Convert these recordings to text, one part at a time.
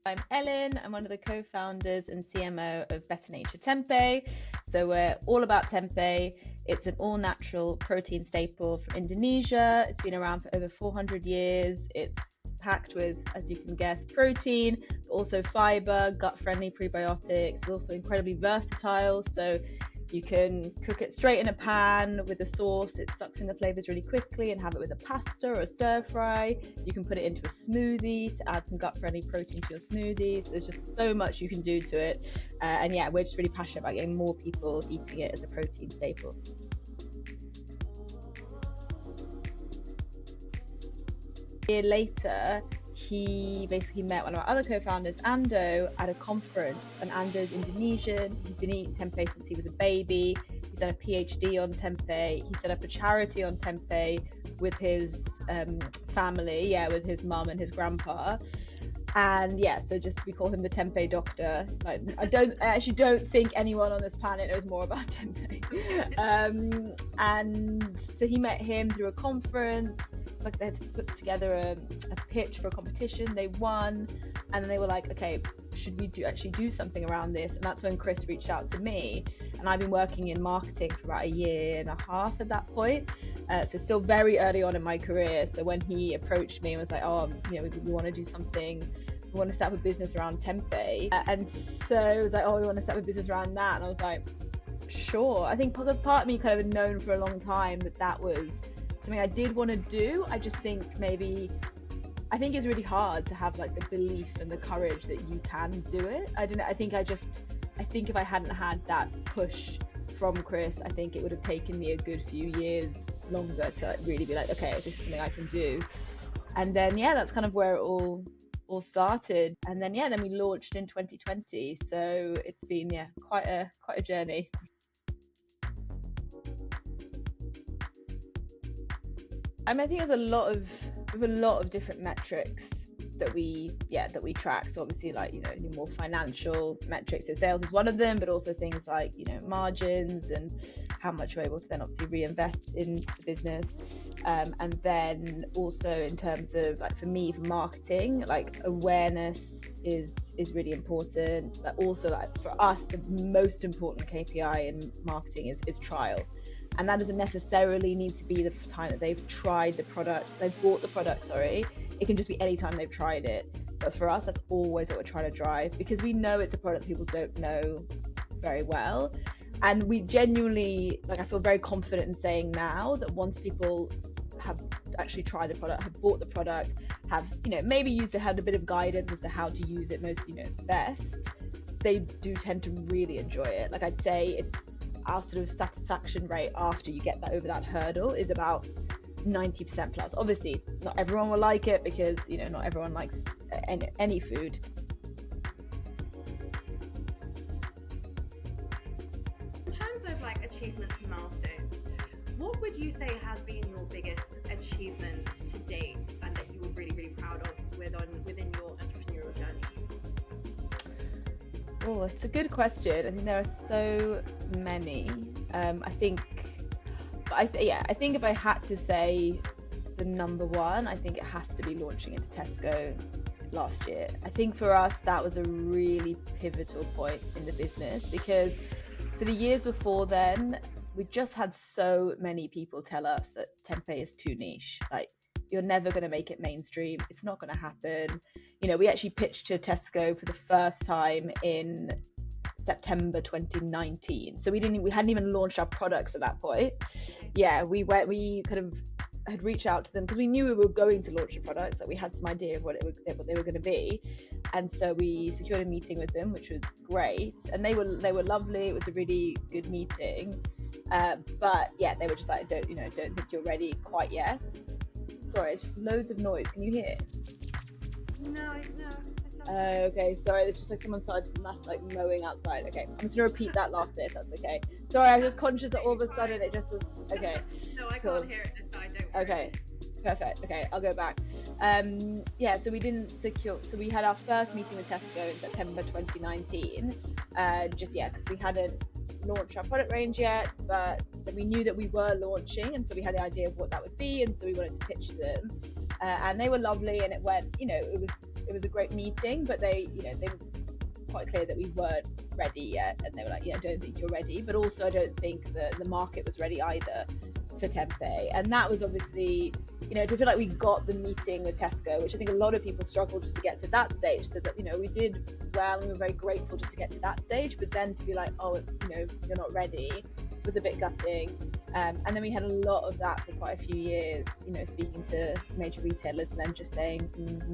I'm Elin. I'm one of the co-founders and CMO of Better Nature Tempeh. So we're all about tempeh. It's an all-natural protein staple from Indonesia. It's been around for over 400 years. It's packed with, as you can guess, protein, but also fiber, gut-friendly prebiotics. It's also incredibly versatile. So you can cook it straight in a pan with a sauce. It sucks in the flavors really quickly, and have it with a pasta or a stir fry. You can put it into a smoothie to add some gut-friendly protein to your smoothies. There's just so much you can do to it. And yeah, we're just really passionate about getting more people eating it as a protein staple. A year later, he basically met one of our other co-founders, Ando, at a conference. And Ando's Indonesian. He's been eating tempeh since he was a baby. He's done a PhD on tempeh. He set up a charity on tempeh with his family, with his mum and his grandpa. And so just we call him the tempeh doctor. Like, I actually don't think anyone on this planet knows more about tempeh. And so he met him through a conference. Like, they had to put together a pitch for a competition. They won, and then they were like, okay, should we do something around this? And that's when Chris reached out to me, and I've been working in marketing for about a year and a half at that point, so still very early on in my career. So when he approached me and was like, we want to do something, we want to set up a business around tempeh, and so it was like, we want to set up a business around that, and I was like, sure. I think because part of me kind of had known for a long time that was something I did want to do. I just think I think it's really hard to have like the belief and the courage that you can do it. I think if I hadn't had that push from Chris, I think it would have taken me a good few years longer to really be like, okay, this is something I can do. And then that's kind of where it all started. And then then we launched in 2020. So it's been quite a journey. I think there's a lot of different metrics that we track. So obviously, like, your more financial metrics. So sales is one of them, but also things like, margins and how much you're able to then obviously reinvest in the business. And then also in terms of, like, for me, for marketing, like, awareness is really important. But also, like, for us, the most important KPI in marketing is trial. And that doesn't necessarily need to be the time that they've tried the product, they've bought the product, sorry. It can just be any time they've tried it. But for us, that's always what we're trying to drive, because we know it's a product people don't know very well. And we genuinely, like, I feel very confident in saying now that once people have actually tried the product, have bought the product, have, maybe had a bit of guidance as to how to use it most, best, they do tend to really enjoy it. Like, I'd say our sort of satisfaction rate after you get over that hurdle is about 90% plus. Obviously, not everyone will like it, because not everyone likes any food. In terms of like achievements and milestones, what would you say has been your biggest achievement to date, and that you were really, really proud of within your entrepreneurial journey? Oh, it's a good question. I think there are so many. I think if I had to say the number one, I think it has to be launching into Tesco last year. I think for us, that was a really pivotal point in the business, because for the years before then, we just had so many people tell us that tempeh is too niche. Like, you're never going to make it mainstream. It's not going to happen. We actually pitched to Tesco for the first time in September 2019. So we hadn't even launched our products at that point. We kind of had reached out to them because we knew we were going to launch the products, that we had some idea of what they were going to be. And so we secured a meeting with them, which was great. And they were lovely. It was a really good meeting. But they were just like, don't think you're ready quite yet. Sorry, it's just loads of noise. Can you hear? No. Okay, sorry, it's just like someone started mowing outside. Okay, I'm just gonna repeat that last bit if that's okay. Sorry, I'm just conscious that all of a sudden it just was, okay. No, I can't hear it this side, don't worry. Okay, perfect. Okay, I'll go back. So we didn't secure, so we had our first meeting with Tesco in September 2019, because we hadn't launched our product range yet, but we knew that we were launching, and so we had the idea of what that would be, and so we wanted to pitch them. And they were lovely, and it went, it was a great meeting, but they were quite clear that we weren't ready yet, and they were like, yeah, I don't think you're ready, but also I don't think that the market was ready either for tempeh. And that was obviously, to feel like we got the meeting with Tesco, which I think a lot of people struggle just to get to that stage, so that we did well and we were very grateful just to get to that stage, but then to be like, oh, you're not ready, was a bit gutting. And then we had a lot of that for quite a few years, speaking to major retailers and then just saying,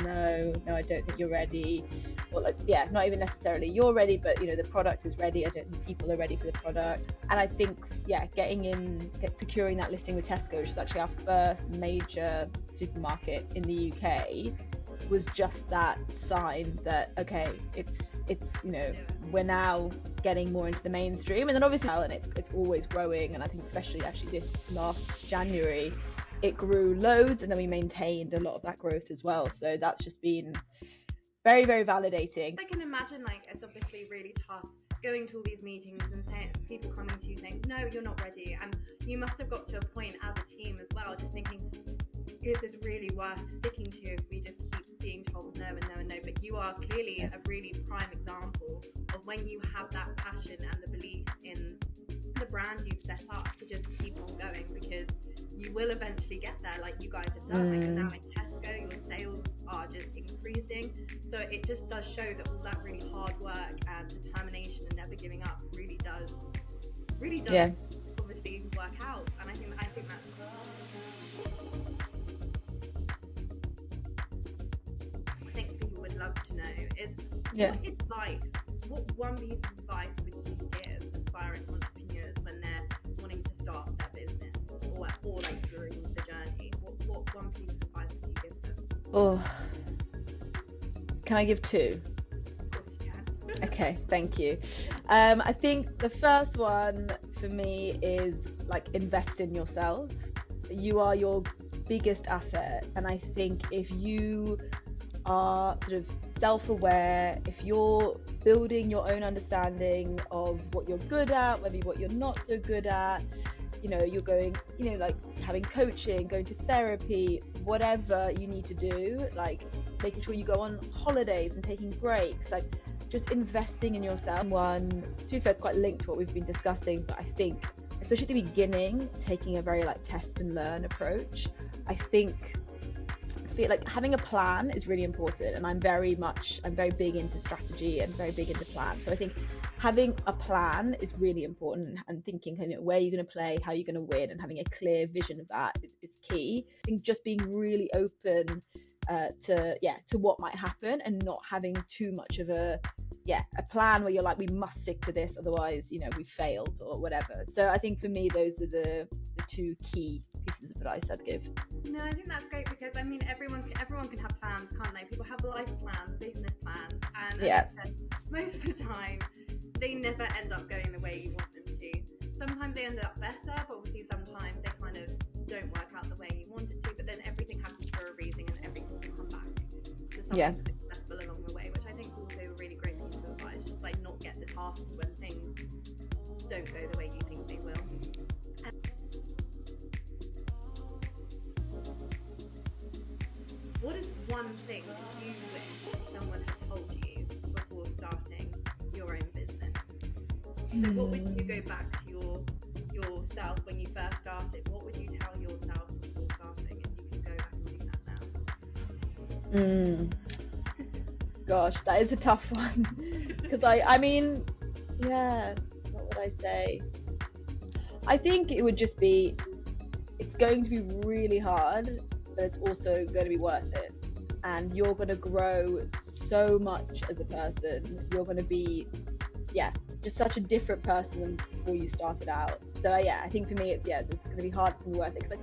no, I don't think you're ready. Or not even necessarily you're ready, but the product is ready. I don't think people are ready for the product. And I think, securing that listing with Tesco, which is actually our first major supermarket in the UK, was just that sign that, okay, it's we're now getting more into the mainstream. And then obviously, and it's always growing, and I think especially actually this last January it grew loads, and then we maintained a lot of that growth as well, so that's just been very, very validating. I can imagine it's obviously really tough going to all these meetings and saying, people coming to you saying, no, you're not ready, and you must have got to a point as a team as well, just thinking, is this really worth sticking to if we just keep being told no and no and no? But you are clearly a really prime example of when you have that passion and the belief in the brand you've set up to just keep on going, because you will eventually get there, like you guys have done. You're now in Tesco, your sales are just increasing, so it just does show that all that really hard work and determination and never giving up really does obviously work out. And I think that's people would love to know is what one piece of advice would you give aspiring entrepreneurs when they're wanting to start their business or during the journey? What one piece of advice would you give them? Can I give two? Of course you can. Okay, thank you. I think the first one for me is invest in yourself. You are your biggest asset, and I think if you are sort of self-aware, if you're building your own understanding of what you're good at, maybe what you're not so good at, you're going, having coaching, going to therapy, whatever you need to do, making sure you go on holidays and taking breaks, just investing in yourself. One, to be fair, it's quite linked to what we've been discussing, but I think especially at the beginning, taking a very test and learn approach. I feel like having a plan is really important, and I'm very big into strategy and very big into plans. So I think having a plan is really important, and thinking where you're going to play, how you're going to win, and having a clear vision of that is key. I think just being really open to what might happen, and not having too much of a plan where you're like, we must stick to this, otherwise we failed or whatever. So I think for me those are the two key pieces of advice I'd give. No, I think that's great, because everyone can have plans, can't they? People have life plans, business plans, and as I said, most of the time they never end up going the way you want them to. Sometimes they end up better, but obviously sometimes they kind of don't work out the way you want it to, but then everything happens for a reason, and everything will come back to something successful along the way, which I think is also a really great piece of advice. Just not get disheartened when things don't go the way you think they will. What is one thing that you wish someone had told you before starting your own business? So what would you go back to yourself when you first started? What would you tell yourself before starting, if you can go back and do that now? Gosh, that is a tough one. Because I mean, what would I say? I think it would just be, it's going to be really hard, but it's also going to be worth it. And you're going to grow so much as a person. You're going to be, just such a different person than before you started out. So I think for me, it's going to be hard, it's going to be worth it. Because